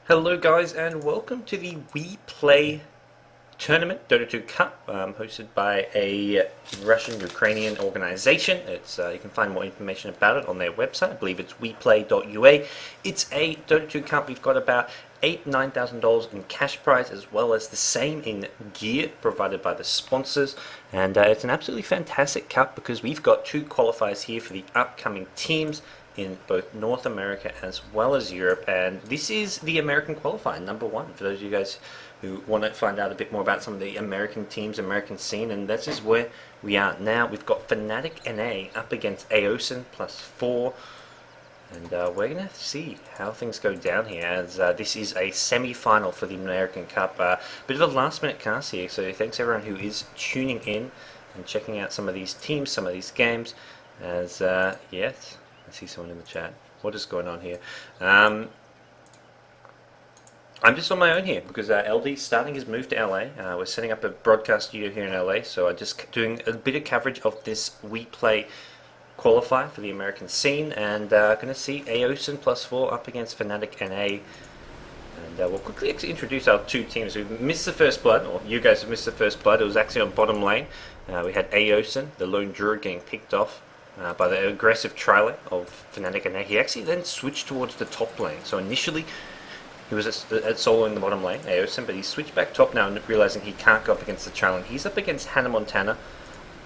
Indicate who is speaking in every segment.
Speaker 1: Hello guys and welcome to the We Play tournament, Dota 2 Cup, hosted by a Russian-Ukrainian organization. You can find more information about it on their website. I believe it's WePlayDota2. It's a Dota 2 Cup. We've got about $9,000 in cash prize, as well as the same in gear provided by the sponsors. And it's an absolutely fantastic cup because we've got two qualifiers here for the upcoming teams in both North America as well as Europe, and this is the American qualifier, number one, for those of you guys who want to find out a bit more about some of the American teams, American scene, and this is where we are now. We've got Fnatic.NA up against Eosin+4, and we're going to see how things go down here, as this is a semi-final for the American Cup. Bit of a last-minute cast here, so thanks everyone who is tuning in and checking out some of these teams, some of these games, as yes, I see someone in the chat. What is going on here? I'm just on my own here because LD's starting his move to LA. We're setting up a broadcast studio here in LA, so I'm just doing a bit of coverage of this We Play qualifier for the American scene, and going to see Eosin+4 up against Fnatic.NA. And we'll quickly introduce our two teams. We've missed the first blood, or you guys have missed the first blood. It was actually on bottom lane. We had Eosin, the lone druid, getting picked off by the aggressive trialing of Fnatic.NA. He actually then switched towards the top lane. So initially he was at solo in the bottom lane, Eosin, but he switched back top now, realizing he can't go up against the trialing. He's up against Hannah Montana,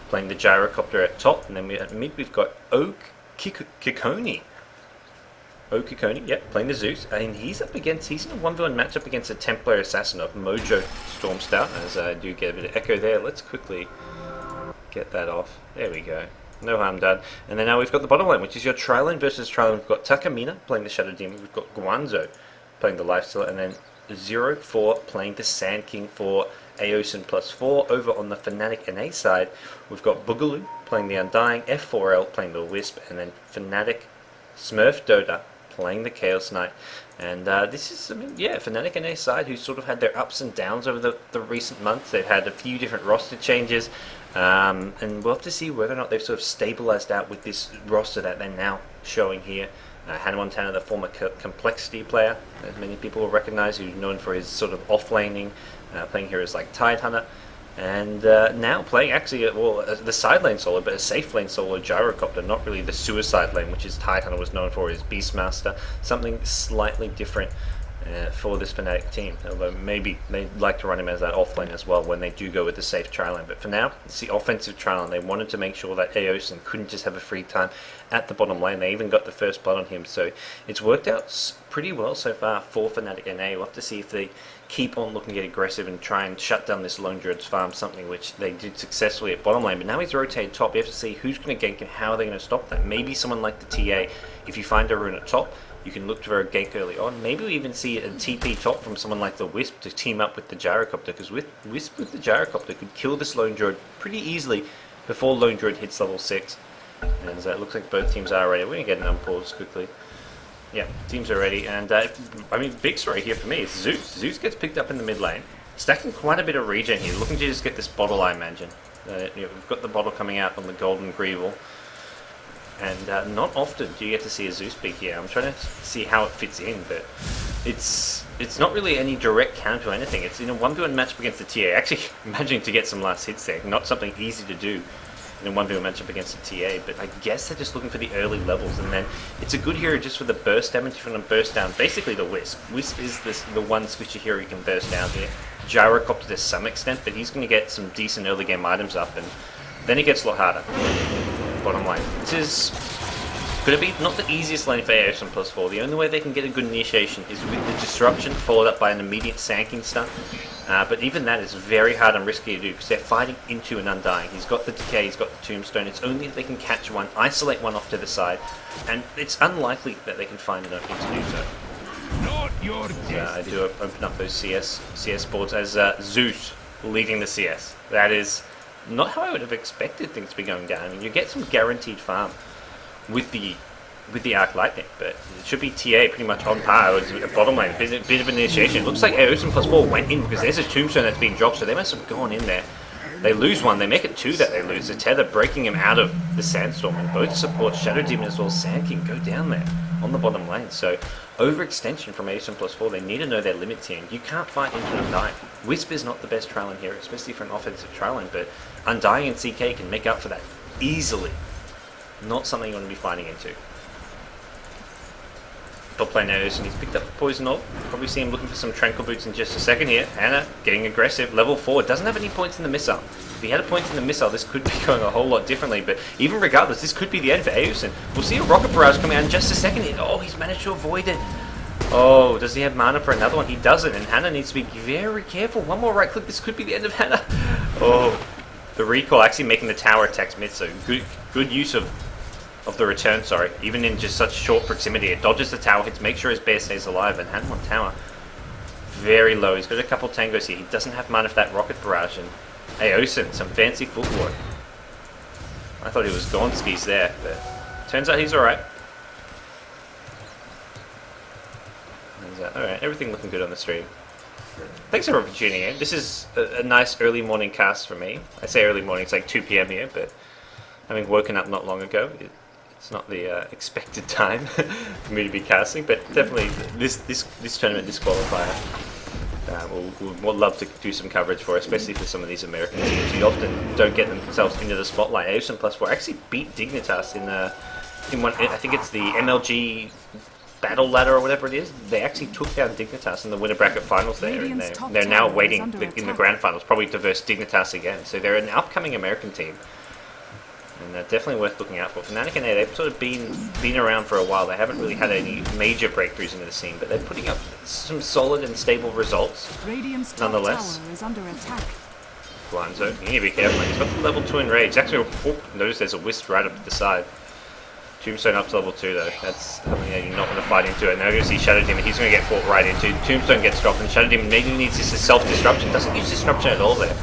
Speaker 1: playing the gyrocopter at top, and then at mid we've got Kikoni. Kikoni, yep, playing the Zeus, and he's in a 1v1 matchup against a Templar Assassin of Mojo Stormstout, as I do get a bit of echo there. Let's quickly get that off. There we go. No harm done. And then now we've got the bottom lane, which is your Trilane versus Trilane. We've got Takamina playing the Shadow Demon. We've got Guanzo playing the Lifestealer. And then 0-4 playing the Sand King for Eosin+4. Over on the Fnatic.NA side, we've got Boogaloo playing the Undying, F4L playing the Wisp, and then Fnatic Smurf playing the Chaos Knight. And this is, Fnatic.NA side, who sort of had their ups and downs over the recent months. They've had a few different roster changes. And we'll have to see whether or not they've sort of stabilized out with this roster that they're now showing here. Hannah Montana, the former Complexity player, as many people will recognize, who's known for his sort of off-laning, playing heroes like Tidehunter, and now playing actually the side lane solo, but a safe lane solo gyrocopter, not really the suicide lane, which is Tidehunter was known for his Beastmaster. Something slightly different for this Fnatic team, although maybe they'd like to run him as that off lane as well when they do go with the safe tri-lane. But for now, it's the offensive tri-lane. They wanted to make sure that Eosin couldn't just have a free time at the bottom lane. They even got the first blood on him, so it's worked out pretty well so far for Fnatic.NA. We'll have to see if they keep on looking at aggressive and try and shut down this Lone Druid's farm, something which they did successfully at bottom lane. But now he's rotated top. You have to see who's going to gank and how are they going to stop that. Maybe someone like the TA, if you find a rune at top, you can look for a gank early on. Maybe we even see a TP top from someone like the Wisp to team up with the Gyrocopter, because Wisp with the Gyrocopter could kill this Lone Druid pretty easily before Lone Druid hits level 6. And it looks like both teams are ready. We're going to get an unpause quickly. Yeah, teams are ready. And big story here for me is Zeus. Zeus gets picked up in the mid lane, stacking quite a bit of regen here, looking to just get this bottle, I imagine. We've got the bottle coming out on the Golden Greevel. And not often do you get to see a Zeus peak here. I'm trying to see how it fits in, but it's not really any direct counter to anything. It's in a 1v1 matchup against the TA. Actually, imagining to get some last hits there. Not something easy to do in a 1v1 matchup against the TA, but I guess they're just looking for the early levels. And then it's a good hero just for the burst damage from the burst down. Basically the Wisp. Wisp is the one switcher hero you can burst down here. Gyrocopter to some extent, but he's going to get some decent early game items up, and then it gets a lot harder. Bottom lane. This is going to be not the easiest lane for Eosin+4. The only way they can get a good initiation is with the disruption followed up by an immediate sanking stun. But even that is very hard and risky to do because they're fighting into an Undying. He's got the Decay, he's got the Tombstone. It's only if they can catch one, isolate one off to the side, and it's unlikely that they can find an opening to do so. I do open up those CS boards as Zeus leading the CS. That is not how I would have expected things to be going down. I mean, you get some guaranteed farm with the Arc Lightning, but it should be TA pretty much on par with the bottom lane. Bit of an initiation. It looks like Eosin+4 went in because there's a Tombstone that's being dropped, so they must have gone in there They lose one, they make it two that they lose. The Tether breaking him out of the Sandstorm, and both supports, Shadow Demon as well as Sand King, go down there on the bottom lane. So overextension from Eosin+4. They need to know their limits here. You can't fight into Undying. Wisp is not the best trial hero, especially for an offensive trial lane, but Undying and CK can make up for that easily. Not something you want to be fighting into. Top lane Eosin, he's picked up the Poison Orb. Probably see him looking for some Tranquil Boots in just a second here. Hannah getting aggressive, level 4. Doesn't have any points in the missile. If he had a point in the missile, this could be going a whole lot differently. But even regardless, this could be the end for Eosin. We'll see a Rocket Barrage coming out in just a second here. Oh, he's managed to avoid it. Oh, does he have mana for another one? He doesn't, and Hannah needs to be very careful. One more right click, this could be the end of Hannah. Oh, the recall actually making the tower attacks mid, so good use of the return, sorry. Even in just such short proximity, it dodges the tower hits, make sure his bear stays alive, and Hannah on tower. Very low, he's got a couple tangos here. He doesn't have mana for that Rocket Barrage, and Eosin, some fancy footwork. I thought he was Gonski's there, but turns out he's alright. Alright, everything looking good on the stream. Thanks everyone for tuning in. This is a nice early morning cast for me. I say early morning, it's like 2 PM here, but having woken up not long ago, it's not the expected time for me to be casting, but definitely this tournament, this qualifier, we'll love to do some coverage for, especially for some of these American teams who often don't get themselves into the spotlight. Eosin+4 actually beat Dignitas in one, I think it's the MLG Battle Ladder or whatever it is. They actually took down Dignitas in the winner bracket finals there, and they're now waiting in the grand finals, probably to verse Dignitas again. So they're an upcoming American team, and they're definitely worth looking out for. Fnatic.NA, they've sort of been around for a while. They haven't really had any major breakthroughs into the scene, but they're putting up some solid and stable results nonetheless. Guanzo, you need to be careful. He's got the level 2 enrage. Actually, notice there's a Wisp right up at the side. Tombstone up to level 2 though, that's something that you're not going to fight into it. Now you're going to see Shadow Demon, he's going to get fought right into. Tombstone gets dropped, and Shadow Demon maybe needs this self-disruption. Doesn't use disruption at all there.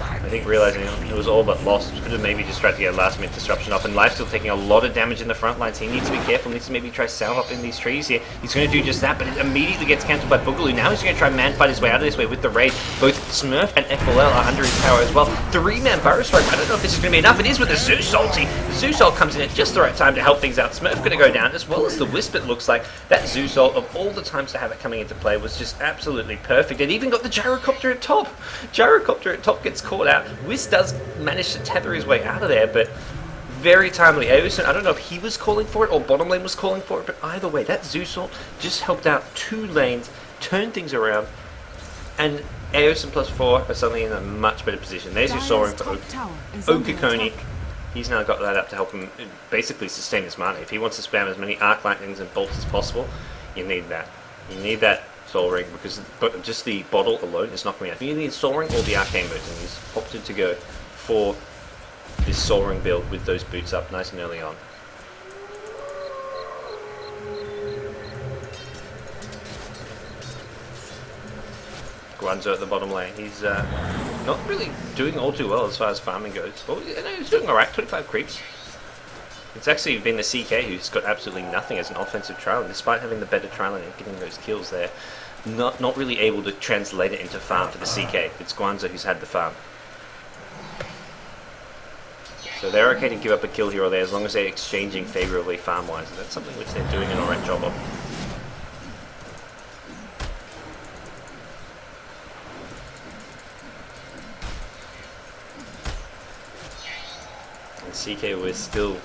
Speaker 1: I think realizing it was all but lost, could have maybe just tried to get a last minute disruption off, and Lifesteal taking a lot of damage in the front lines. He needs to be careful, needs to maybe try salve up in these trees here. He's going to do just that, but it immediately gets cancelled by Boogaloo. Now he's going to try man fight his way out of this way with the raid. Both Smurf and FLL are under his power as well. 3-man Burrow Strike, I don't know if this is going to be enough. It is with the Zeus ulti. The Zeus ult comes in at just the right time to help things out. Smurf going to go down, as well as the Wisp, it looks like. That Zeus ult, of all the times to have it coming into play, was just absolutely perfect. It even got the Gyrocopter at top. Gyrocopter at top gets caught out. Wisp does manage to tether his way out of there, but very timely. Eosin, I don't know if he was calling for it or bottom lane was calling for it, but either way, that Zeus ult just helped out 2 lanes, turned things around, and Eosin+4 are suddenly in a much better position. There's your soaring for Okakoni. He's now got that up to help him basically sustain his mana. If he wants to spam as many Arc Lightnings and Bolts as possible, you need that. You need that Soul Ring, because just the bottle alone is not going to be enough. You need Soul Ring or the Arcane Boots, and he's opted to go for this Soul Ring build with those boots up nice and early on. Guanzo at the bottom lane. He's not really doing all too well as far as farming goes. Well, he's doing alright, 25 creeps. It's actually been the CK who's got absolutely nothing as an offensive trial, despite having the better trial and getting those kills there. Not really able to translate it into farm for the CK. It's Guanzo who's had the farm. So they're okay to give up a kill here or there as long as they're exchanging favourably farm-wise, and that's something which they're doing an alright job of. And CK was still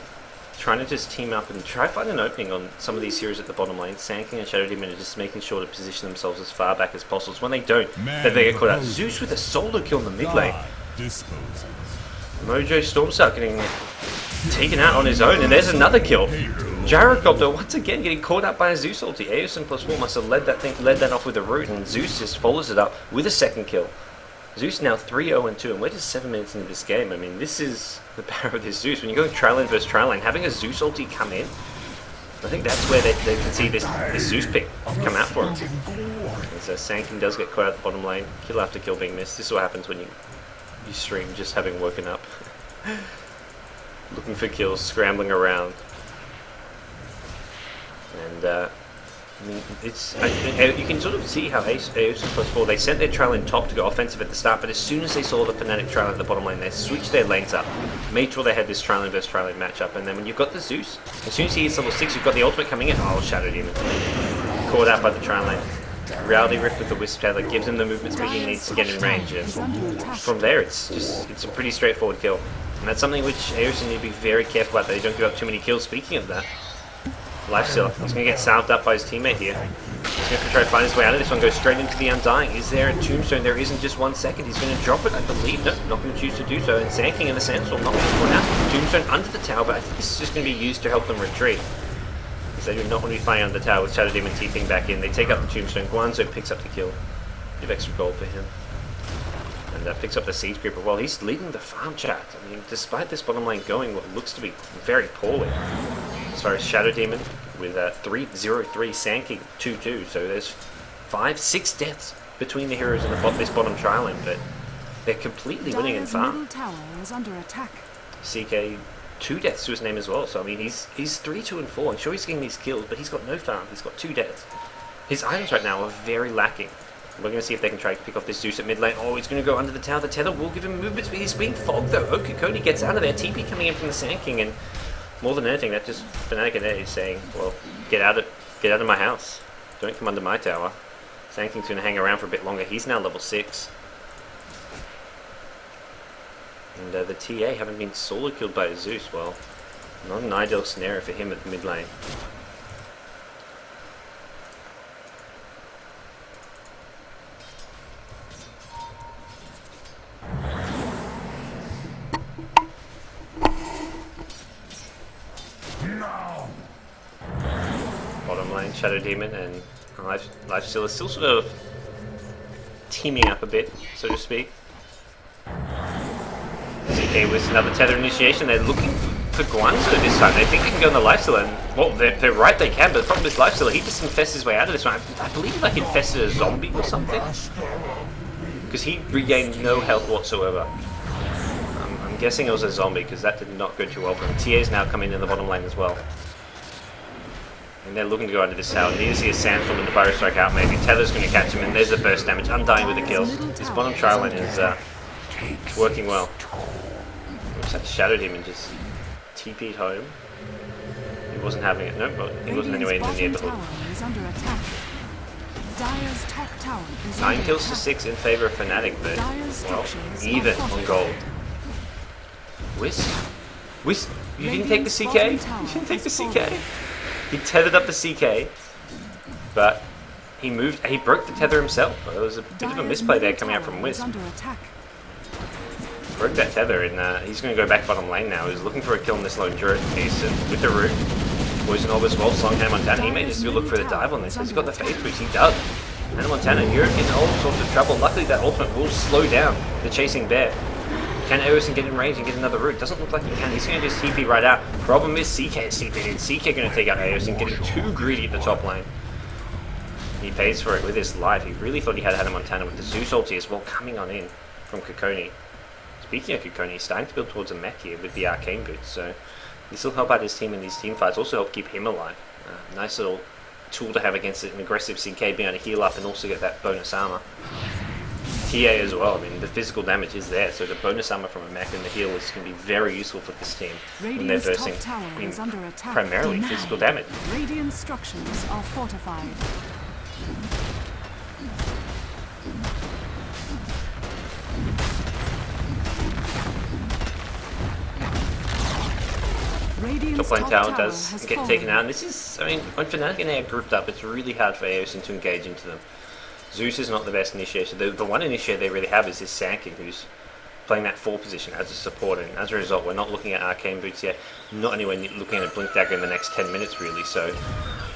Speaker 1: trying to just team up and try to find an opening on some of these heroes at the bottom lane. Sand King and Shadow Demon are just making sure to position themselves as far back as possible. So when they don't, then they get caught out. Zeus with a solo kill in the mid lane. Mojo Stormstar getting taken out on his own, and there's another kill. Gyrocopter once again getting caught up by a Zeus ulti. Eosin+4 must have led that off with a root, and Zeus just follows it up with a second kill. Zeus now 3-0-2, and we're just 7 minutes into this game. I mean, this is the power of this Zeus. When you go trial lane versus trial lane, having a Zeus ulti come in, I think that's where they can see this Zeus pick come out for him. And so Sand King does get caught out the bottom lane, kill after kill being missed. This is what happens when you stream just having woken up. Looking for kills, scrambling around. And I mean, you can sort of see how Eosin+4, they sent their trail in top to go offensive at the start, but as soon as they saw the Fnatic trail at the bottom lane, they switched their lanes up, made sure they had this trail versus trail matchup, and then when you've got the Zeus, as soon as he hits level 6, you've got the ultimate coming in. Oh, Shadow Demon. Caught out by the trail lane. Reality Rift with the Wisp Tail that gives him the movement speed he needs to get in range, and from there it's a pretty straightforward kill. And that's something which Eosin need to be very careful about, that they don't give up too many kills. Speaking of that, Lifestealer, he's going to get salved up by his teammate here. He's going to try to find his way out of this one, go straight into the Undying. Is there a Tombstone? There isn't. Just 1 second. He's going to drop it, I believe. No, not going to choose to do so. And Sand King and the Sandstorm not going to point out. Tombstone under the tower, but I think this is just going to be used to help them retreat, because they do not want to be fighting under the tower with Shadow Demon TPing back in. They take up the Tombstone. Guanzo picks up the kill. Bit of extra gold for him. And picks up the Siege Creeper. Well, he's leading the farm chat. I mean, despite this bottom lane going what looks to be very poorly, as far as Shadow Demon with 3-0-3, Sand King 2-2. So there's 5-6 deaths between the heroes in this bottom trial lane, but they're completely winning in farm.
Speaker 2: Tower is under attack.
Speaker 1: CK 2 deaths to his name as well. So I mean, he's 3-2-4. I'm sure he's getting these kills, but he's got no farm. He's got 2 deaths. His items right now are very lacking. We're going to see if they can try to pick off this Zeus at mid lane. Oh, he's going to go under the tower. The tether will give him movement speed. He's being fogged though. Okakoni gets out of there. TP coming in from the Sand King, and more than anything, that's just Fnatic.NA is saying, well, get out of my house. Don't come under my tower. Sand King's going to hang around for a bit longer. He's now level 6. And the TA haven't been solo killed by Zeus. Well, not an ideal scenario for him at the mid lane. Bottom lane, Shadow Demon and Lifestealer is still sort of teaming up a bit, so to speak. CK with another tether initiation. They're looking for Guanzo this time. They think they can go on the Lifestealer, and well, they're right, they can, but the problem is Lifestealer, he just infests his way out of this one. I believe he like infested a zombie or something, because he regained no health whatsoever. I'm guessing it was a zombie, because that did not go too well for him. TA's now coming in the bottom lane as well. And they're looking to go under this tower. Need to see a Sandstorm and the Pyro Strike out maybe. Tether's going to catch him, and there's the burst damage. Undying with a kill. This bottom trial lane is working well. Looks like Shadow Demon just TP'd home. He wasn't having it. Nope, he wasn't anywhere in the neighborhood. 9 kills to 6 in favor of Fnatic, but, well, even on gold. Wisp, you didn't take the CK? You didn't take the CK? He tethered up the CK, but he broke the tether himself. There was a bit of a misplay there coming out from Wisp. Broke that tether, and he's going to go back bottom lane now. He's looking for a kill in this lone Druid piece, and with the root, Poison Orb as well, Songham Montana. He may just look for the dive on this, because he's got the phase boost. He does. Hannah Montana, you're in all sorts of trouble. Luckily, that ultimate will slow down the chasing bear. Can Eosin get in range and get another root? Doesn't look like he can. He's going to just TP right out. Problem is CK is TP'd in. CK going to take out Eosin, getting too greedy at the top lane. He pays for it with his life. He really thought he had Hannah Montana with the Zeus ulti as well coming on in from Kokoni. Speaking of Kokoni, he's starting to build towards a mech here with the arcane boots, so this will help out his team in these team fights. Also help keep him alive. Nice little tool to have against an aggressive CK, being able to heal up and also get that bonus armor. TA as well, I mean, the physical damage is there, so the bonus armor from a mech and the heal is going to be very useful for this team when they're versing primarily physical damage.
Speaker 2: Radiant structures are fortified.
Speaker 1: Top lane tower does get taken out, and this is, I mean, when Fnatic.NA are grouped up, it's really hard for Eosin to engage into them. Zeus is not the best initiator. The one initiator they really have is this Sand King, who's playing that 4 position as a support, and as a result, we're not looking at arcane boots yet, not anywhere looking at a blink dagger in the next 10 minutes really. So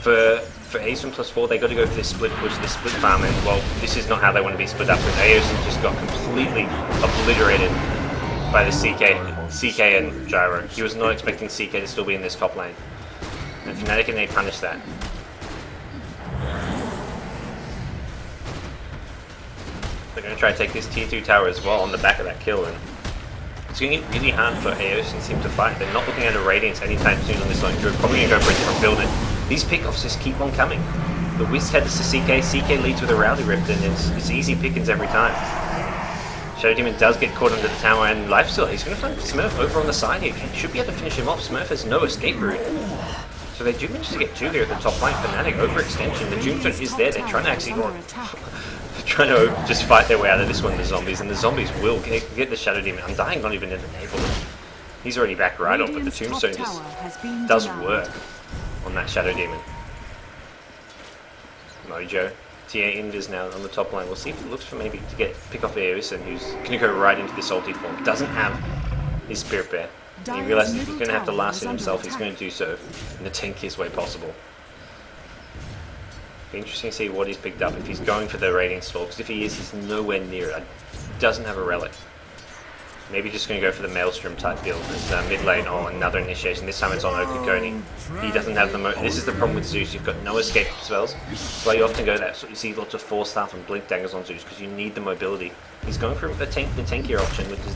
Speaker 1: for Eosin+4, they got to go for this split push, this split farm, and well, this is not how they want to be split up with. Eosin just got completely obliterated by the CK and Gyro. He was not expecting CK to still be in this top lane, and Fnatic.NA punished that. They're going to try to take this tier 2 tower as well on the back of that kill, and it's going to get really hard for Eosin team to fight. They're not looking at a Radiance anytime soon on this lone Druid. Probably going to go for a different build. these pickoffs just keep on coming. The Wisp heads to CK leads with a Rowdy Rift, and it's easy pickings every time. Shadow Demon does get caught under the tower, and Lifesteal, he's going to find Smurf over on the side here. Should be able to finish him off. Smurf has no escape route. So they do manage to get two there at the top line. Fnatic overextension. The Tombstone is there. They're trying to actually trying to just fight their way out of this one, the zombies, and the zombies will get the Shadow Demon. Undying not even in the neighborhood. He's already back right off, but the Tombstone just does work on that Shadow Demon. Mojo. TA Invis now on the top line. We'll see if it looks for maybe to pick off Eosin, who's going to go right into this ulti form. Doesn't have his Spirit Bear. And he realizes if he's going to have to last it himself, he's going to do so in the tankiest way possible. Be interesting to see what he's picked up, if he's going for the Radiant Stall, because if he is, he's nowhere near it. Doesn't have a relic. Maybe just going to go for the Maelstrom type build. As mid lane, another initiation. This time it's on Okakoni. He doesn't have the this is the problem with Zeus. You've got no escape spells. That's why you often go that. So you see lots of Force Staff and Blink Daggers on Zeus because you need the mobility. He's going for the tankier option, which is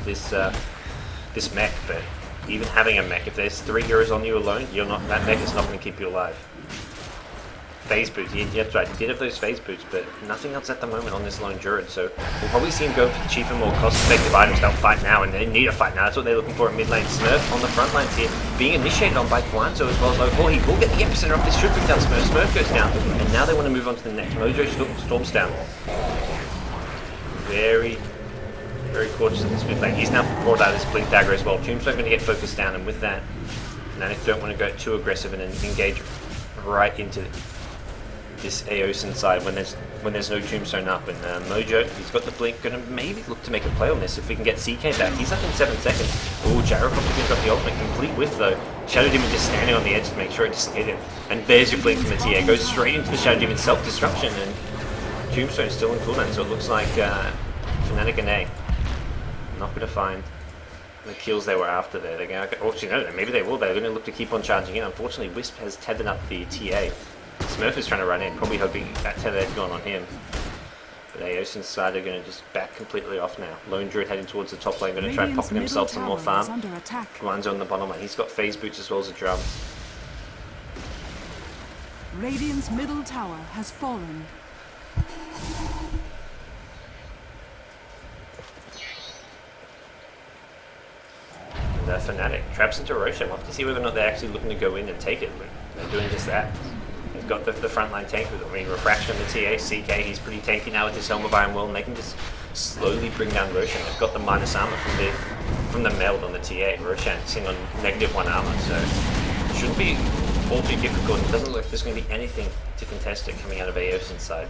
Speaker 1: this mech. But even having a mech, if there's 3 heroes on you alone, that mech is not going to keep you alive. Phase boots, yeah, that's right, he did have those phase boots, but nothing else at the moment on this lone Druid, so we'll probably see him go for the cheaper, more cost-effective items. They'll fight now, and they need a fight now. That's what they're looking for at mid lane. Smurf on the front lines here, being initiated on by Guanzo as well as low 4. He will get the epicenter off this, should bring down Smurf. Smurf goes down, and now they want to move on to the next. Mojo storms down. Very, very cautious in this mid lane. He's now brought out his Blink Dagger as well. Tombstone going to get focused down, and with that, Fnatic don't want to go too aggressive and engage right into this Eosin side when there's no Tombstone up. And Mojo, he's got the blink, gonna maybe look to make a play on this if we can get CK back. He's up in 7 seconds. Oh, Jarrah got the ultimate, complete whiff though. Shadow Demon just standing on the edge to make sure it doesn't hit him. And there's your blink from the TA, goes straight into the Shadow Demon self-destruction, and Tombstone is still in cooldown, so it looks like Fnatic.NA not gonna find the kills they were after there. They're gonna, actually no, maybe they will. They're gonna look to keep on charging in. Unfortunately, Wisp has tethered up the TA. Smurf is trying to run in, probably hoping that tether had gone on him. But Eosin's side are going to just back completely off now. Lone Druid heading towards the top lane, going to try popping himself some more farm. Guanzo on the bottom lane, he's got phase boots as well as a drum.
Speaker 2: Radiant's middle tower has fallen.
Speaker 1: And Fnatic traps into Roshan. We'll have to see whether or not they're actually looking to go in and take it. But they're doing just that. They've got the frontline tank with them. I mean, Refraction on the TA, CK, he's pretty tanky now with his Helm of Iron Will, and they can just slowly bring down Roshan. They've got the minus armor from the meld on the TA. Roshan sitting on -1 armor, so it shouldn't be all too difficult. It doesn't look like there's going to be anything to contest it coming out of Eosin's side.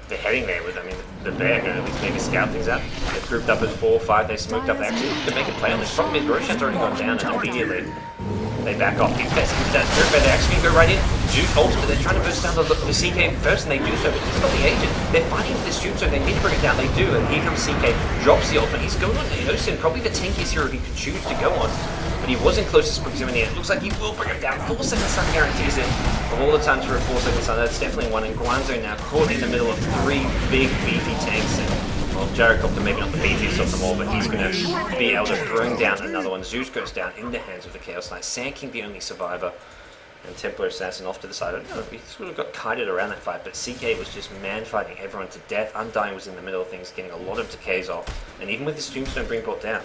Speaker 1: They're heading there with, I mean, the Bear going to at least maybe scout things out. They've grouped up as 4 or 5, they smoked up. They actually to make a play on this. Problem is, Roshan's already gone down, and immediately they back off. He's that Spirit Bear, they actually go right in. Zeus ultimate, they're trying to burst down the CK first, and they do so, but he's got the agent. They're fighting with this Doom, so they need to bring it down. They do, and here comes CK, drops the ultimate. He's going on Eosin, probably the tankiest hero he could choose to go on. But he was in closest proximity, and it looks like he will bring it down. 4-second stun guarantees it. Of all the times for a 4-second stun, that's definitely one. And Guanzo now caught in the middle of 3 big, beefy tanks. And, well, Gyrocopter maybe not the beefiest of them all, but he's going to be able to bring down another one. Zeus goes down in the hands of the Chaos Knight. Sand King, the only survivor. And Templar Assassin off to the side. I don't know if he sort of got kited around that fight, but CK was just man-fighting everyone to death. Undying was in the middle of things, getting a lot of decays off. And even with his Tombstone being brought down,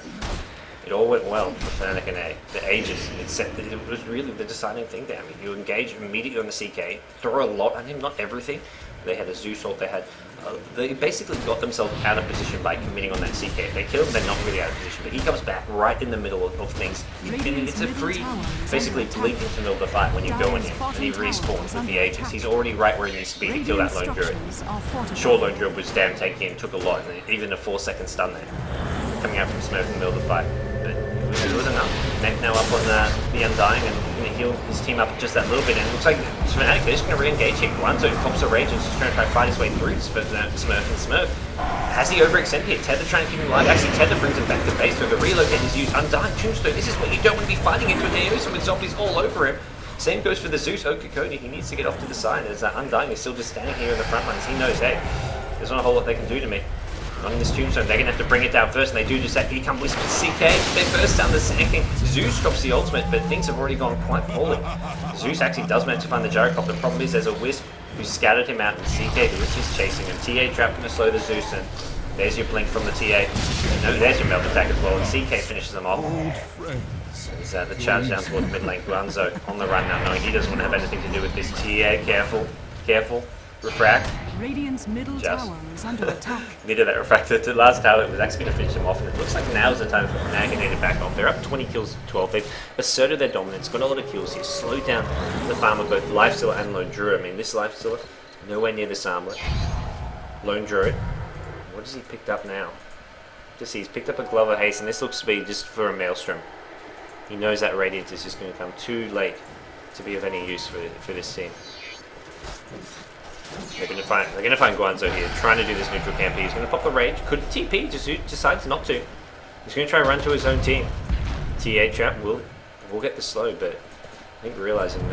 Speaker 1: it all went well for Fnatic.NA. The ages, it was really the deciding thing there. I mean, you engage immediately on the CK, throw a lot on him, not everything. They had a Zeus ult, they basically got themselves out of position by committing on that CK. If they kill him, they're not really out of position, but he comes back right in the middle of things. It's a free, basically blink into the middle of the fight when you go in here, and he respawns with the ages. He's already right where he needs to be to kill that Lone Druid. Sure, Lone Druid was damn tanky and took a lot, and even a 4-second stun there, coming out from Smurf in the middle of the fight. It was enough. Neck now up on the Undying, and going to heal his team up just that little bit, and it looks like Fnatic, they're just going to re-engage here. Guanzo pops a rage and is just going to try to fight his way through Smurf, and Smurf has the overextend here. Tether trying to keep him alive. Actually, Tether brings him back to base, so the relocate is used. Undying Tombstone, this is what you don't want to be fighting into an Eosin with zombies all over him. Same goes for the Zeus Okakoni. He needs to get off to the side as Undying is still just standing here in the front lines. He knows, hey, there's not a whole lot they can do to me. Running this tombstone, they're going to have to bring it down first, and they do just that. Here come Wisp and CK. They burst down the sinking. Zeus drops the ultimate, but things have already gone quite poorly. Zeus actually does manage to find the gyrocopter. The problem is there's a Wisp who scattered him out, and CK, who is just chasing him. TA trapped him to slow the Zeus, and there's your blink from the TA. No, there's your melt attack as well, and CK finishes them off. Is the charge down towards mid lane. Guanzo on the run now, knowing he doesn't want to have anything to do with this. TA, careful, careful. Refract.
Speaker 2: Radiant's middle tower is under attack.
Speaker 1: Needed that refractor. The last tower was actually going to finish them off, and it looks like now's the time for Fnatic.NA to back off. They're up 20 kills to 12. They've asserted their dominance, got a lot of kills here, slowed down the farm of both Lifestealer and Lone Druid. I mean, this Lifestealer, nowhere near this armlet. Lone Druid, what has he picked up now? Just see, he's picked up a Glove of Haste, and this looks to be just for a Maelstrom. He knows that Radiance is just going to come too late to be of any use for this team. They're going to find Guanzo here, trying to do this neutral camp. He's going to pop the rage. Could TP, just decides not to. He's going to try and run to his own team. TA trap will get the slow, but I think realizing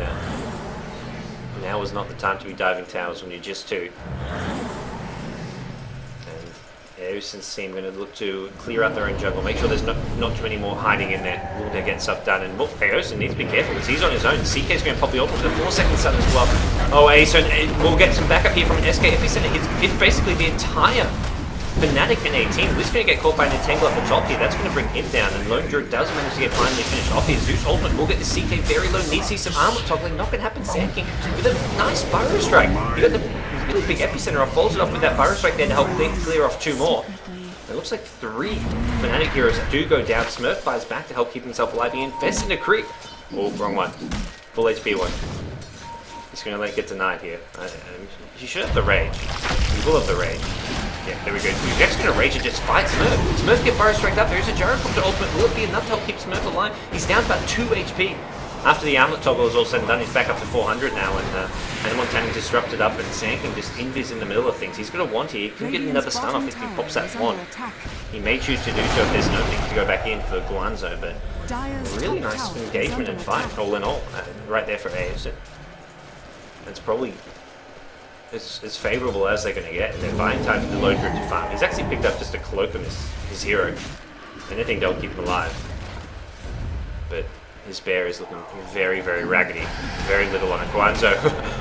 Speaker 1: now is not the time to be diving towers when you're just two. Eosin's team going to look to clear out their own jungle, make sure there's not too many more hiding in there. Will they get stuff done? And Eosin needs to be careful because he's on his own. CK's going to pop the ult with a 4-second stun as well. Oh, Eosin will get some backup here from an SK Epicenter. It's basically the entire Fnatic.NA team. He's going to get caught by an entangle at the top here. That's going to bring him down, and Lone Druid does manage to get finally finished off here. Zeus ultimate will get the CK very low. Needs to see some armor toggling. Not going to happen. Sand King with a nice Burrow Strike. You got the really big epicenter off, folds it off with that Burrow Strike there to help clear off 2 more. It looks like 3 Fnatic heroes do go down. Smurf fires back to help keep himself alive. He infests into creep. Oh, wrong one. Full HP one. He's going to let it get denied here. He should have the rage. He will have the rage. Yeah, there we go. Jack's going to rage and just fight Smurf. Smurf get Burrow Striked up. There's a gyrocopter ultimate. Will it be enough to help keep Smurf alive? He's down to about 2 HP. After the armlet toggle is all said and done, he's back up to 400 now, and Montana disrupted up, and Sand King just invis in the middle of things. He's got a wand here. He could get another stun off if he pops that wand. He may choose to do so if there's no thing to go back in for Guanzo, but really nice engagement and fight, all in all, right there for Eosin. It's probably as favourable as they're going to get. They're buying time for the Lone Druid to farm. He's actually picked up just a cloak of his hero. Anything that'll keep him alive. But his bear is looking very, very raggedy. Very little on it. Guanzo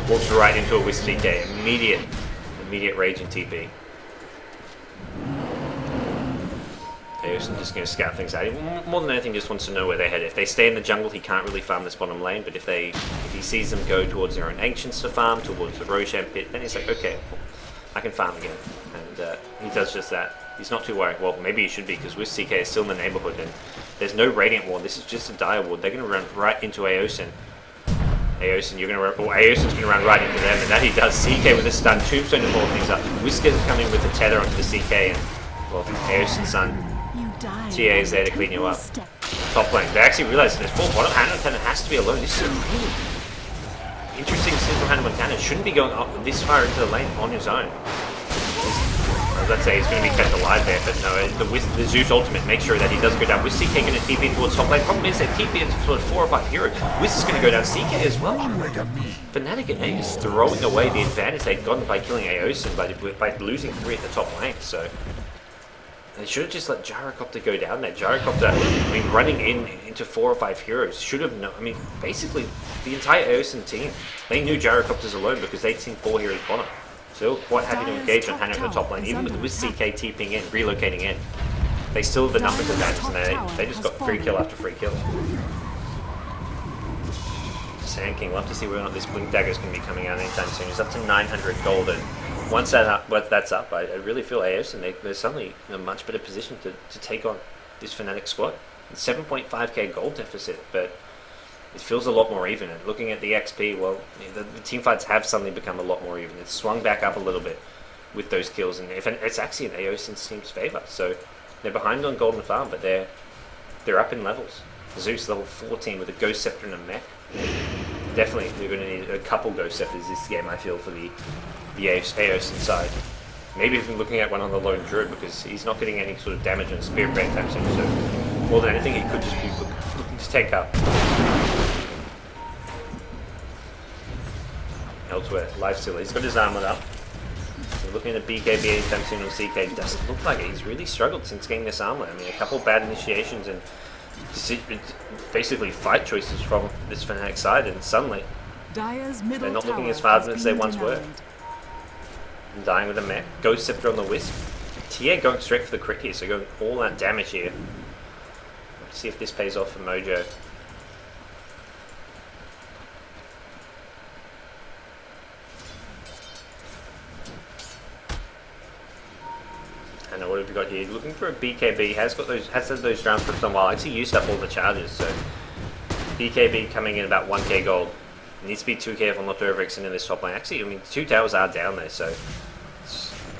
Speaker 1: walks right into a Wisp CK. Immediate rage and TP. Eosin just going to scout things out. He, more than anything, just wants to know where they're headed. If they stay in the jungle, he can't really farm this bottom lane, but if he sees them go towards their own Ancients to farm, towards the Roshan pit, then he's like, okay, I can farm again. And he does just that. He's not too worried. Well, maybe he should be, because Wisp CK is still in the neighborhood, and there's no Radiant Ward. This is just a Dire Ward. They're going to run right into Eosin. Eosin's going to run right into them, and that he does. CK with a stun, Tombstone to follow things up. Whisker's coming with a tether onto the CK, and well, Eosin's son TA is there to clean you up. Top lane. They actually realize there's 4 bottom. Hannah Montana has to be alone. This is a really interesting decision from Hannah Montana. Shouldn't be going up this far into the lane on his own. Let's say he's going to be kept alive there, but no, the Zeus ultimate makes sure that he doesn't go down. With CK going to TP towards top lane. Problem is that TP is towards 4 or 5 heroes. Wiz is going to go down CK as well. Fnatic.NA is throwing away the advantage they've gotten by killing Eosin by losing 3 at the top lane. So they should have just let Gyrocopter go down there. Gyrocopter, I mean, running into 4 or 5 heroes should have known. I mean, basically the entire Eosin team, they knew Gyrocopter's alone because they'd seen 4 heroes bottom. So they were quite happy to engage on Hannah at the top lane, even with CK TPing in, relocating in. They still have the numbers advantage, and they just got free kill after free kill. Sand King, love to see whether or not this Blink Dagger is going to be coming out anytime soon. It's up to 900 gold, and once that's up, I really feel Eosin, they're suddenly in a much better position to take on this Fnatic squad. It's 7.5k gold deficit, but it feels a lot more even. And looking at the XP, well, the team fights have suddenly become a lot more even. It's swung back up a little bit with those kills, and it's actually in Eosin's team's favour. So they're behind on Golden Farm, but they're up in levels. Zeus level 14 with a Ghost Scepter and a mech. Definitely, they're going to need a couple Ghost Scepters this game, I feel, for the Eosin side. Maybe even looking at one on the Lone Druid, because he's not getting any sort of damage on Spirit Break time soon. So more than anything, he could just be looking to take up. Elsewhere, Lifestealer, he's got his armor up. looking at BKB anytime soon on CK. Doesn't look like it. He's really struggled since getting this armor. I mean, a couple bad initiations and basically fight choices from this Fnatic side, and suddenly they're not looking as far as they once were. Dying with a mech. Ghost Scepter on the Wisp. TA going straight for the crit here, so going all that damage here. Let's see if this pays off for Mojo. And what have we got here? Looking for a BKB. Has had those rounds for some while. Actually used up all the charges, so BKB coming in about 1k gold. Needs to be 2 careful not to overextend in this top lane. Actually, I mean, 2 towers are down there, so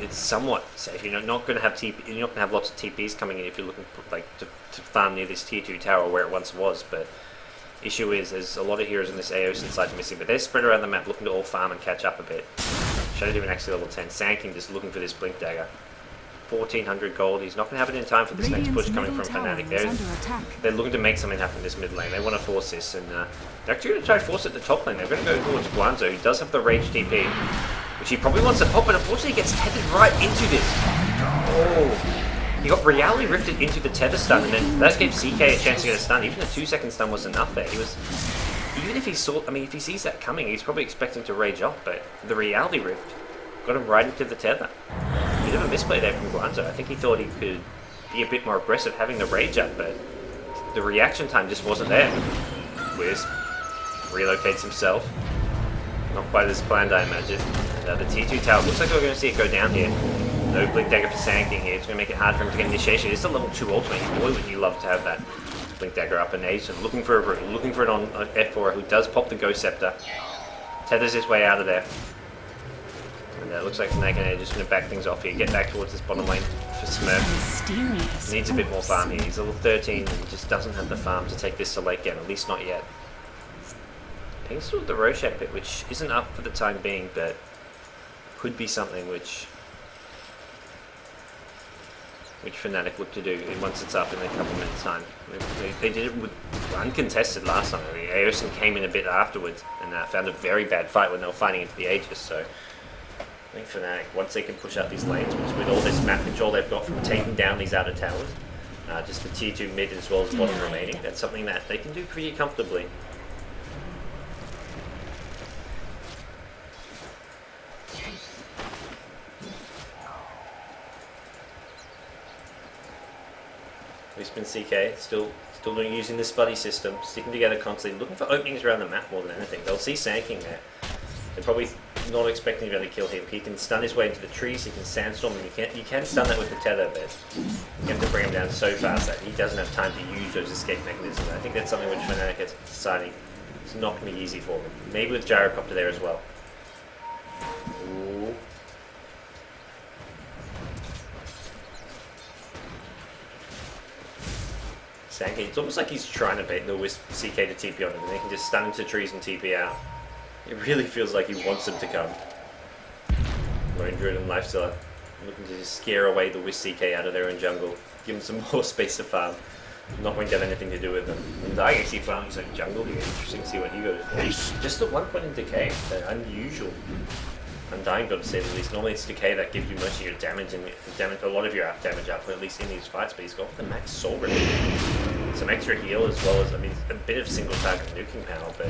Speaker 1: it's somewhat safe. You're not going to have TP. You're not going to have lots of TPs coming in if you're looking for, like to farm near this tier 2 tower where it once was. But issue is there's a lot of heroes in this Eosin side missing, but they're spread around the map looking to all farm and catch up a bit. Shadow Demon actually level 10. Sand just looking for this Blink Dagger. 1400 gold. He's not going to have it in time for this next push coming from Fnatic. They're looking to make something happen in this mid lane. They want to force this, and they're actually going to try to force it at the top lane. They're going to go towards Guanzo. He does have the Rage TP, which he probably wants to pop, but unfortunately he gets tethered right into this. Oh, he got Reality Rifted into the tether stun, and then that gave CK a chance to get a stun. Even a 2-second stun was enough there. He was, even if he saw, I mean, if he sees that coming, he's probably expecting to rage off, but the Reality Rift got him right into the tether. A bit of a misplay there from Guanzo. I think he thought he could be a bit more aggressive having the rage up, but the reaction time just wasn't there. Wisp relocates himself. Not quite as planned, I imagine. The T2 tower, looks like we're going to see it go down here. No Blink Dagger for Sanking here. It's going to make it hard for him to get initiation. It's a level 2 ultimate. Boy, would you love to have that Blink Dagger up, and Eosin looking for a route, looking for it on F4, who does pop the Ghost Scepter. Tethers his way out of there. And it looks like Fnatic.NA just going to back things off here, get back towards this bottom lane for Smurf. Needs a bit more farm here. He's level 13 and just doesn't have the farm to take this to late game, at least not yet. He's still at the Roshan pit, which isn't up for the time being, but could be something which Fnatic look to do once it's up in a couple minutes time. They did it with uncontested last time. I mean, Eosin came in a bit afterwards and found a very bad fight when they were fighting into the Aegis, so I think Fnatic, once they can push out these lanes, which with all this map control they've got from taking down these outer towers, just the tier 2 mid as well as bottom remaining, that's something that they can do pretty comfortably. Wisp and CK still using this buddy system, sticking together constantly, looking for openings around the map more than anything. They'll see Sanking there. They're probably not expecting to be able to kill him. He can stun his way into the trees, he can sandstorm, and you can stun that with the tether, but you have to bring him down so fast that he doesn't have time to use those escape mechanisms. I think that's something which Fnatic is deciding is not going to be easy for them. Maybe with Gyrocopter there as well. Ooh. Sanky, it's almost like he's trying to bait the Wisp CK to TP on him, and they can just stun into trees and TP out. It really feels like he wants them to come. Lone Druid and Lifestealer looking to just scare away the Wisp CK out of their own jungle, give them some more space to farm, not going to have anything to do with them. And I actually found he's like jungle here, interesting to see what he goes for. Just at 1 point in decay, unusual. Undying build to say the least. Normally it's decay that gives you most of your damage and a lot of your damage output, at least in these fights, but he's got the max soul rate. Some extra heal as well as, I mean, a bit of single target nuking power, but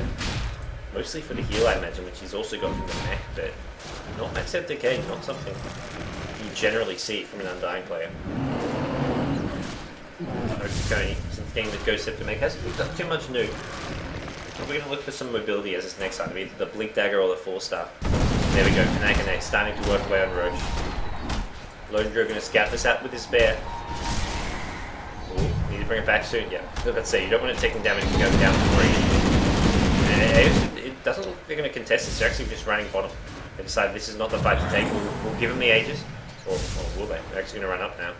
Speaker 1: mostly for the heal I imagine, which he's also got from the mech, but not max out decay, not something you generally see from an Undying player. Okakoni, since getting the Ghost Scepter mech, hasn't picked up too much new. Probably going to look for some mobility as his next item, either the Blink Dagger or the 4-star. There we go, Fnatic.NA starting to work away on Roche. Lone Druid going to scout this out with his bear. Ooh, need to bring it back soon, yeah. Let's see, you don't want to take him damage and go down to 3. And it doesn't look like they're going to contest this, they're actually just running bottom. They decide this is not the fight to take, we'll give him the Aegis. Or will they? They're actually going to run up now.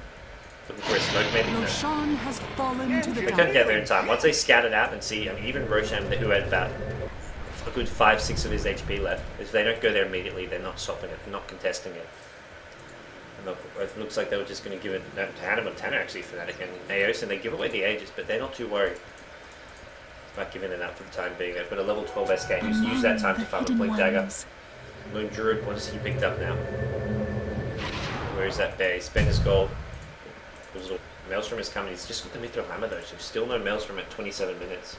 Speaker 1: Looking for a smoke maybe? No.
Speaker 2: Roshan has fallen to the
Speaker 1: They couldn't get there in time. Once they scout it out and see, I mean, even Roshan, who had about a good 5-6 of his HP left, if they don't go there immediately, they're not stopping it, they're not contesting it. And it looks like they were just going to give it to Hannah Montana actually, Fnatic and Eosin. They give away the Aegis, but they're not too worried about giving it up for the time being. They've got a level 12 SK who's used that time to farm a Blink Dagger. Lone Druid, what has he picked up now? Where is that bear? He spent his gold. Maelstrom is coming. He's just got the Mithril Hammer though, so still no Maelstrom at 27 minutes.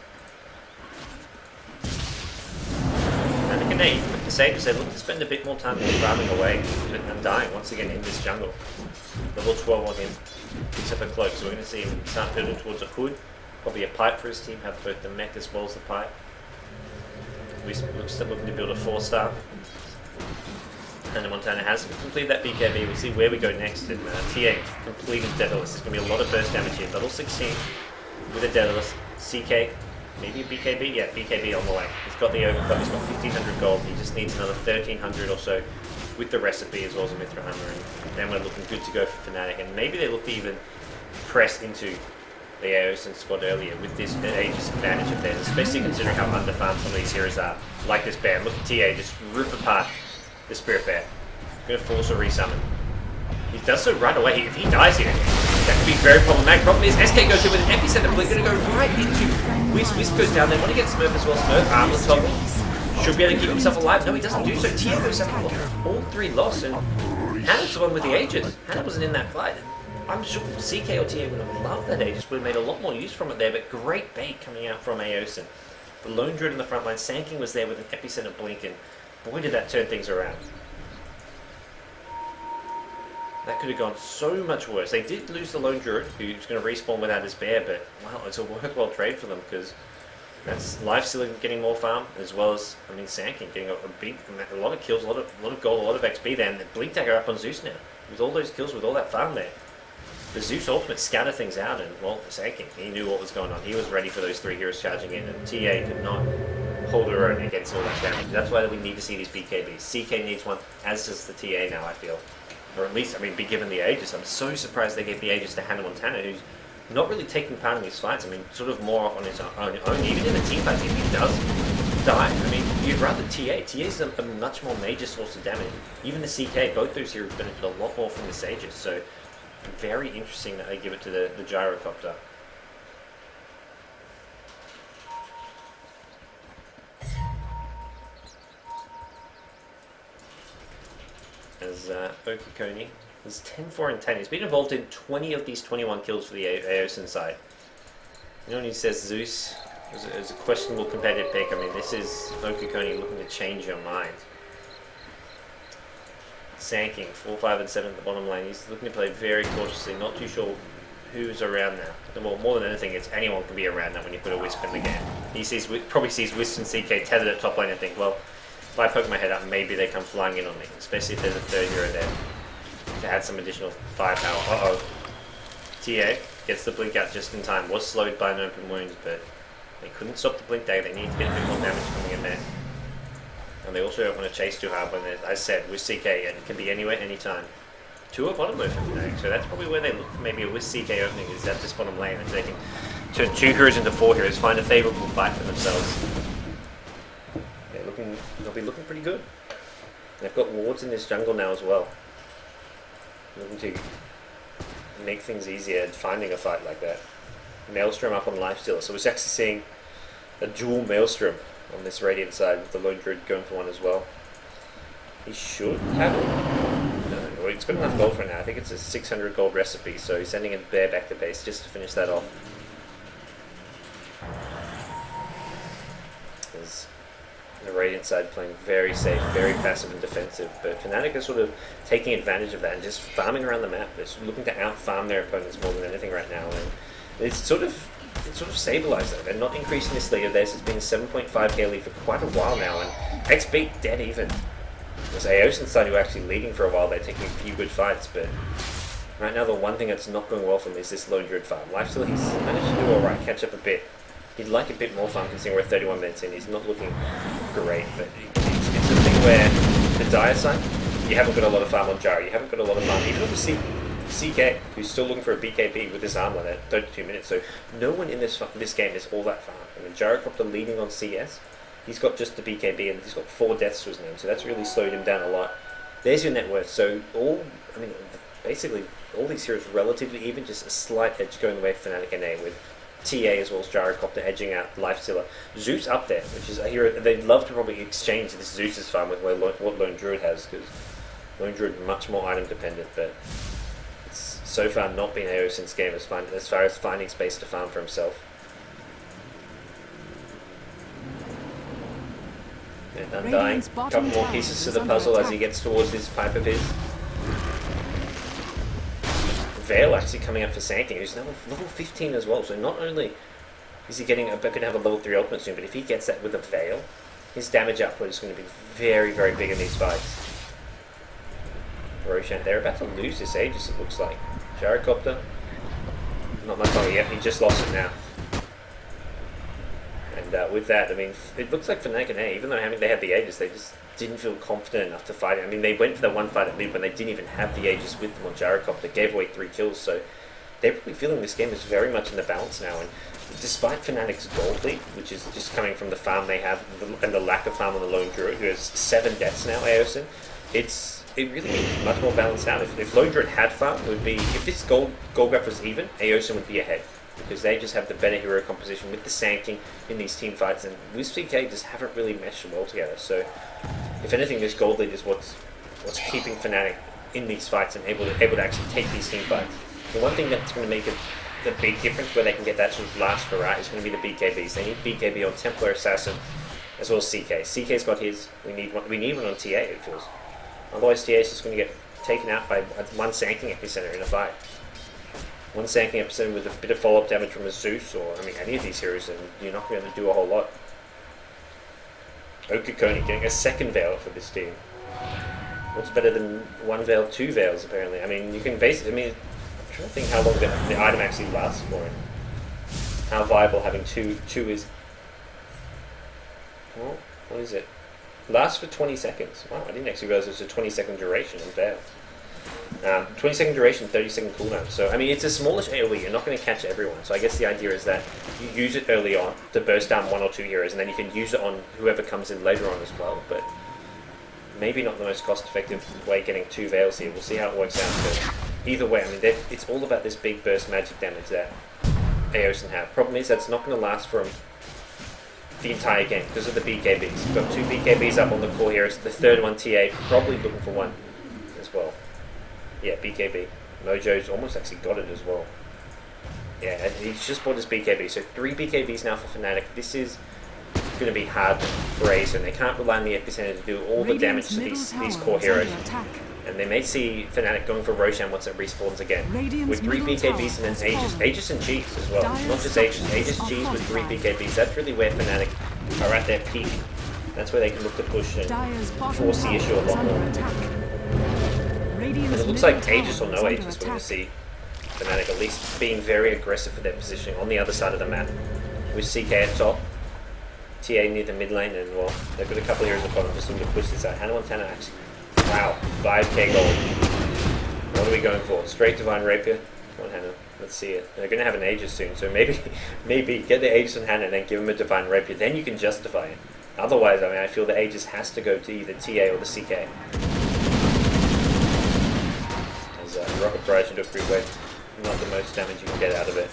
Speaker 1: Fnatic.NA, with the Sages, they look to spend a bit more time farming away and dying once again in this jungle. Level 12 on him, picks up a cloak, so we're going to see him start building towards a hood. Probably a pipe for his team, have both the mech as well as the pipe. We're still looking to build a 4-star. And Montana has completed that BKB. We'll see where we go next. And TA completed Daedalus. There's going to be a lot of burst damage here. Level 16 with a Daedalus. CK, maybe a BKB? Yeah, BKB on the way. He's got the overclock. He's got 1500 gold. He just needs another 1300 or so with the recipe as well as a Mithril Hammer. And then we're looking good to go for Fnatic. And maybe they look to even press into the Eosin squad earlier with this Aegis advantage of theirs, especially considering how underfarmed some of these heroes are. Like this bear. Look at TA just rip apart the Spirit Bear. Going to force a resummon. He does so right away. If he dies here, that could be very problematic. Problem is, SK goes in with an epicenter blink, going to go right into Wisp. Wisp goes down. They want to get Smurf as well. Smurf, armor toggle. Should be able to keep himself alive. No, he doesn't do so. TA goes down. All 3 lost, and Hannah's the one with the Aegis. Hannah wasn't in that fight. I'm sure CK or TA would have loved that Aegis, would have made a lot more use from it there, but great bait coming out from Eosin. The Lone Druid in the front line. Sanking was there with an epicenter blink, and boy did that turn things around. That could have gone so much worse. They did lose the Lone Druid, who's going to respawn without his bear, but wow, it's a worthwhile trade for them because that's Lifestealer getting more farm, as well as, I mean, Sanking getting a lot of kills, a lot of gold, a lot of XP there, and the Blink Dagger up on Zeus now. With all those kills, with all that farm there. The Zeus ultimate scattered things out, and well, Sanking, he knew what was going on. He was ready for those 3 heroes charging in, and TA could not hold her own against all that damage. That's why we need to see these BKBs. CK needs one, as does the TA now, I feel. Or at least, I mean, be given the Aegis. I'm so surprised they gave the Aegis to Hannah Montana, who's not really taking part in these fights. I mean, sort of more on his own. Even in the team fight, if he does die, I mean, you'd rather TA. TA's a much more major source of damage. Even the CK, both those heroes benefit a lot more from the Aegis. So, very interesting that they give it to the Gyrocopter. As Okikoni is 10-4 and 10. He's been involved in 20 of these 21 kills for the Eosin side. You know when he says Zeus is a questionable competitive pick, I mean this is Okikoni looking to change your mind. Sanking, 4, 5 and 7 at the bottom lane. He's looking to play very cautiously, not too sure who's around now. Well, more than anything, it's anyone can be around now when you put a Wisp in the game. He probably sees Wisp and CK tethered at top lane and think, well, if I poke my head up, maybe they come flying in on me, especially if there's a 3rd hero there to add some additional firepower. Uh-oh. TA gets the blink out just in time. Was slowed by an open wound, but they couldn't stop the blink dagger. They need to get a bit more damage coming in there. And they also don't want to chase too hard when, as I said, with CK, it can be anywhere, anytime. 2 are bottom lane for Fnatic, so that's probably where they look for maybe a with CK opening, is at this bottom lane, if they can turn 2 heroes into 4 heroes, find a favourable fight for themselves. They'll be looking pretty good. They've got wards in this jungle now as well. Looking to make things easier at finding a fight like that. Maelstrom up on Lifestealer, so we're actually seeing a dual Maelstrom on this Radiant side with the Lone Druid going for one as well. He should have it. No, well, he's got enough gold for it now. I think it's a 600 gold recipe, so he's sending a bear back to base just to finish that off. There's the Radiant side playing very safe, very passive and defensive, but Fnatic are sort of taking advantage of that and just farming around the map. They're looking to out-farm their opponents more than anything right now, and it's sort of stabilized though. They're not increasing this lead of theirs. It's been 7.5k lead for quite a while now, and XP dead even. There's Eosin side who are actually leading for a while. They're taking a few good fights, but right now the one thing that's not going well for them is this Lone Druid farm. Lifesteal, he's managed to do alright, catch up a bit. He'd like a bit more farm considering we're 31 minutes in. He's not looking great, but it's the thing where the Dire side, you haven't got a lot of farm on Gyro, you haven't got a lot of farm, even on CK, who's still looking for a BKB with his armor at 32 minutes, so no one in this game is all that farm. I mean, Gyrocopter leading on CS, he's got just the BKB and he's got 4 deaths to his name, so that's really slowed him down a lot. There's your net worth, so basically all these heroes relatively even, just a slight edge going away for Fnatic.NA with TA as well as Gyrocopter edging out Lifestealer. Zeus up there, which is a hero they'd love to probably exchange this Zeus's farm with what Lone Druid has, because Lone Druid much more item dependent, but it's so far not been Eosin's game as far as finding space to farm for himself. And Undying, a couple more pieces to the puzzle as he gets towards this pipe of his. Veil actually coming up for Sancting, who's now level 15 as well, so not only is he going to have a level 3 ultimate soon, but if he gets that with a Veil, his damage output is going to be very, very big in these fights. Roshan, they're about to lose this Aegis, it looks like. Gyrocopter, not much longer yet, he just lost it now. And with that, I mean, it looks like Fnatic.NA, even though they had the Aegis, they just didn't feel confident enough to fight it. I mean, they went for the one fight at mid when they didn't even have the Aegis with them on Gyrocopter, gave away 3 kills, so they're probably feeling this game is very much in the balance now. And despite Fnatic's gold lead, which is just coming from the farm they have and the lack of farm on the Lone Druid, who has 7 deaths now, Eosin, it really is much more balanced out. If Lone Druid had farm, it would be, if this gold gap was even, Eosin would be ahead, because they just have the better hero composition with the Sanking in these team fights, and WePlayDota2 just haven't really meshed well together. So if anything, this gold lead is what's keeping Fnatic in these fights and able to actually take these team fights. The one thing that's going to make the big difference where they can get that sort of last hurrah is going to be the BKBs. They need BKB on Templar Assassin as well as CK. CK's got his. We need one on TA, it feels. Otherwise, TA is just going to get taken out by one Sanking Epicenter in a fight. One Sanking Epicenter with a bit of follow-up damage from a Zeus, or I mean any of these heroes, and you're not going to do a whole lot. Okakoni getting a second Veil for this team. What's better than 1 Veil, 2 Veils apparently? I mean, you can basically, I'm trying to think how long the item actually lasts for him. How viable having two is. Well, what is it? Lasts for 20 seconds. Wow, I didn't actually realize it was a 20-second duration in Veil. 20-second duration, 30-second cooldown. So, I mean, it's a smallish AoE. You're not going to catch everyone. So I guess the idea is that you use it early on to burst down 1 or 2 heroes, and then you can use it on whoever comes in later on as well. But maybe not the most cost-effective way getting 2 Veils here. We'll see how it works out. But either way, I mean, it's all about this big burst magic damage that Eosin have. Problem is that's not going to last for him the entire game because of the BKBs. You've got 2 BKBs up on the core heroes. The third one, TA, probably looking for 1 as well. Yeah, BKB. Mojo's almost actually got it as well. Yeah, he's just bought his BKB. So 3 BKBs now for Fnatic. This is going to be hard for Eosin. They can't rely on the Epicenter to do all the damage to these core heroes. And they may see Fnatic going for Roshan once it respawns again. With 3 BKBs and then Aegis and G's as well. Not just Aegis G's with 3 BKBs. That's really where Fnatic are at their peak. That's where they can look to push and force the issue a lot more. And it looks like Aegis or no Aegis, we're going to see Fnatic at least being very aggressive for their positioning on the other side of the map. With CK at top, TA near the mid lane, and well, they've got a couple of heroes upon them just looking to push this out. Hannah Montana actually, wow, 5k gold. What are we going for? Straight Divine Rapier? Come on, Hannah, let's see it. They're going to have an Aegis soon, so maybe get the Aegis on Hannah and then give him a Divine Rapier, then you can justify it. Otherwise, I mean, I feel the Aegis has to go to either TA or the CK. Rocket Barrage into a free wave, not the most damage you can get out of it.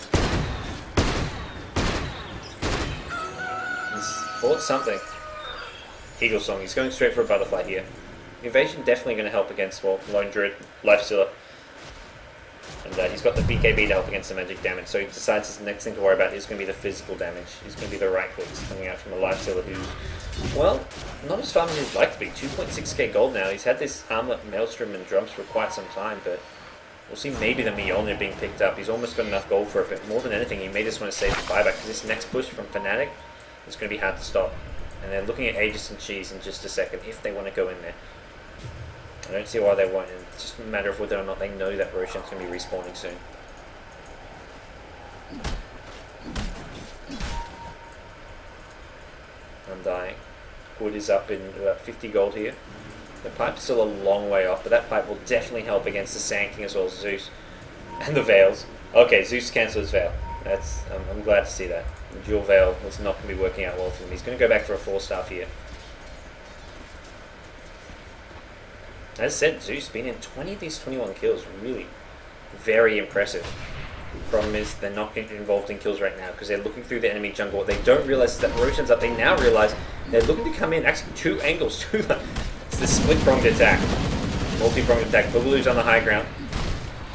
Speaker 1: He's bought something. Eagle Song, he's going straight for a butterfly here. Evasion definitely going to help against, well, Lone Druid, Lifestealer. And he's got the BKB to help against the magic damage, so he decides his next thing to worry about is going to be the physical damage. He's going to be the right clicks coming out from a Lifestealer who's, well, not as far as he'd like to be. 2.6k gold now. He's had this Armlet, Maelstrom and Drums for quite some time, but we'll see maybe the Mjolnir being picked up. He's almost got enough gold for it, but more than anything, he may just want to save the buyback, because this next push from Fnatic is going to be hard to stop. And they're looking at Aegis and Cheese in just a second, if they want to go in there. I don't see why they won't, and it's just a matter of whether or not they know that Roshan's going to be respawning soon. Undying. Wood is up in about 50 gold here. The pipe's still a long way off, but that pipe will definitely help against the Sanking as well as Zeus. And the Veils. Okay, Zeus cancels his Veil. I'm glad to see that. The dual Veil was not going to be working out well for him. He's going to go back for a 4-star here. As said, Zeus being in 20 of these 21 kills, really very impressive. Problem is they're not getting involved in kills right now because they're looking through the enemy jungle. They don't realize that Roshan's up. They now realize they're looking to come in. Actually, 2 angles. It's the split-pronged attack. multi-pronged attack. Boogaloo's on the high ground.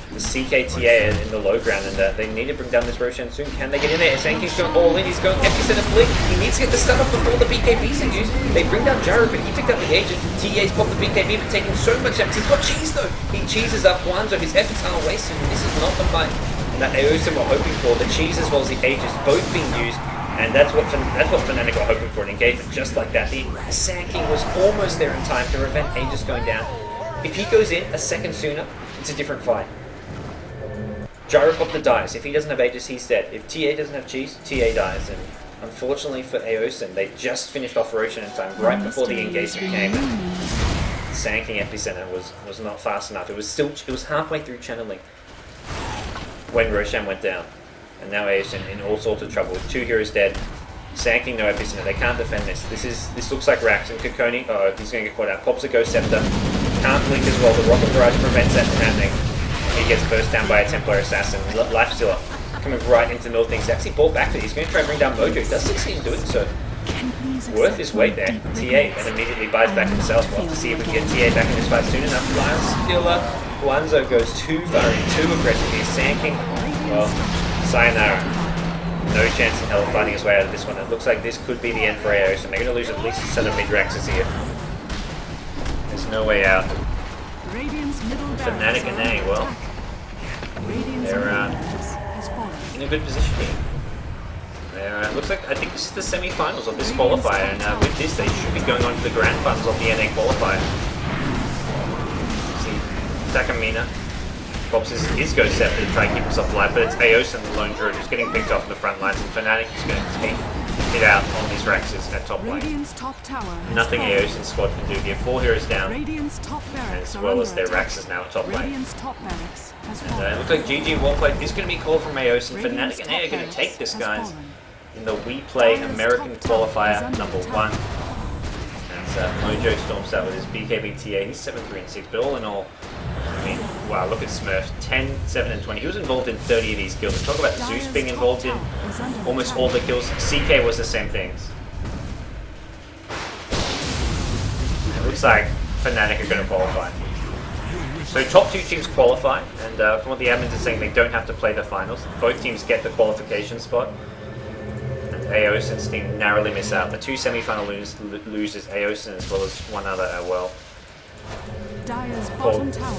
Speaker 1: The CKTA in the low ground, and they need to bring down this Roshan soon. Can they get in there? Sanky's going all in. He's going epicenter blink. He needs to get the stun off before the BKBs are used. They bring down Gyro, but he picked up the agent. TA's popped the BKB, but taking so much damage. He's got cheese though. He cheeses up Wanzo. His efforts are wasted. This is not the fight that Eosin were hoping for. The cheese as well as the Aegis both being used, and that's what Fnatic were hoping for, an engagement just like that. The Sand King was almost there in time to prevent Aegis going down. If he goes in a second sooner, it's a different fight. Gyrocopter dies. If he doesn't have Aegis, he's dead. If TA doesn't have cheese, TA dies. And unfortunately for Eosin, they just finished off Roshan in time, right before the engagement came. Sand King epicenter was not fast enough. It was halfway through channeling when Roshan went down. And now Eosin in all sorts of trouble with 2 heroes dead. Sand King no epicenter. They can't defend this. This looks like Rax and Kokoni. Oh, he's going to get caught out. Pops a Ghost Scepter. Can't blink as well. The Rocket Barrage prevents that from happening. He gets burst down by a Templar Assassin. Lifestealer coming right into North Things. Actually brought back to it. He's going to try and bring down Mojo. Does succeed in doing so. Worth his weight there. TA and immediately buys back himself. We'll have to see if we can get TA back in this fight soon enough. Lifestealer. Wanzo goes too far in, too aggressive here. Sand King, well, sayonara. No chance in hell of fighting his way out of this one. It looks like this could be the end for AO, so they're going to lose at least a set of mid-Raxes here. There's no way out. Fnatic.NA, well, they're in a good position here. Looks like, I think this is the semi-finals of this qualifier, and with this they should be going on to the grand finals of the NA qualifier. See, Takamina pops his Ghost Scepter to try and keep himself alive, but it's Eosin, the lone druid, who's getting picked off in the front lines, and Fnatic is going to take it out on these Raxes at top lane. Nothing Eosin's squad can do here. 4 heroes down, as well as their Raxes now at top lane. And it looks like GG Warplay is going to be called from Eosin. Fnatic.NA are going to take this, guys, in the WePlay American Qualifier #1. As Mojo storms out with his BKBTA, he's 7-3-6, but all in all, I mean, wow, look at Smurf, 10, 7, and 20. He was involved in 30 of these kills. And talk about Zeus being involved in almost all the kills. CK was the same things. It looks like Fnatic are going to qualify. So top 2 teams qualify, and from what the admins are saying, they don't have to play the finals. Both teams get the qualification spot. And Eosin's team narrowly miss out. The 2 semi-final losers, Eosin as well as one other as well.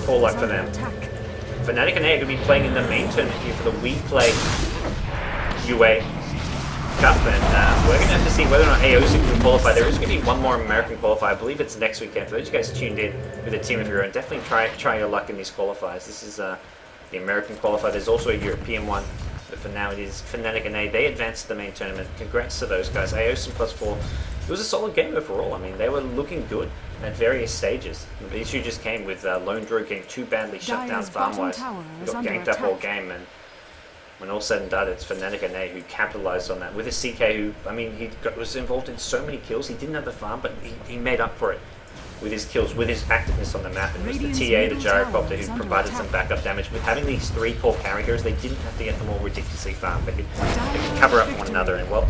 Speaker 1: Poor luck for them. Fnatic.NA are going to be playing in the main tournament here for the WePlay UA Cup, and we're going to have to see whether or not Eosin can qualify. There is going to be one more American qualifier. I believe it's next weekend. For those of you guys tuned in with a team of your own, definitely try your luck in these qualifiers. This is the American qualifier. There's also a European one, but for now it is Fnatic.NA. They advanced to the main tournament. Congrats to those guys. Eosin+4. It was a solid game overall. I mean, they were looking good at various stages. The issue just came with Lone Druid getting too badly shut down farm-wise. He got ganked up all game, and when all said and done, it's Fnatic.NA who capitalized on that. With a CK who, I mean, was involved in so many kills. He didn't have the farm, but he made up for it with his kills, with his activeness on the map. And it was the TA, the Gyrocopter, who provided some backup damage. With having these 3 core carry heroes, they didn't have to get them all ridiculously farmed. They could cover up one another, and well,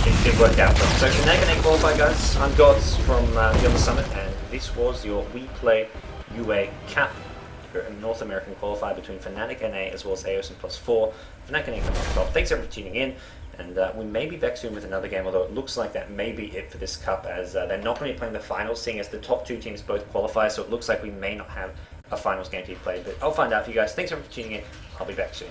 Speaker 1: it worked out for them. So Fnatic.NA qualify, guys. I'm Gods from Beyond the Summit, and this was your WePlay UA Cup, a North American qualifier between Fnatic.NA as well as Eosin+4. Fnatic.NA come on top. Thanks everyone for tuning in, and we may be back soon with another game, although it looks like that may be it for this cup, as they're not going to be playing the finals, seeing as the top 2 teams both qualify, so it looks like we may not have a finals game to be played, but I'll find out for you guys. Thanks everyone for tuning in. I'll be back soon.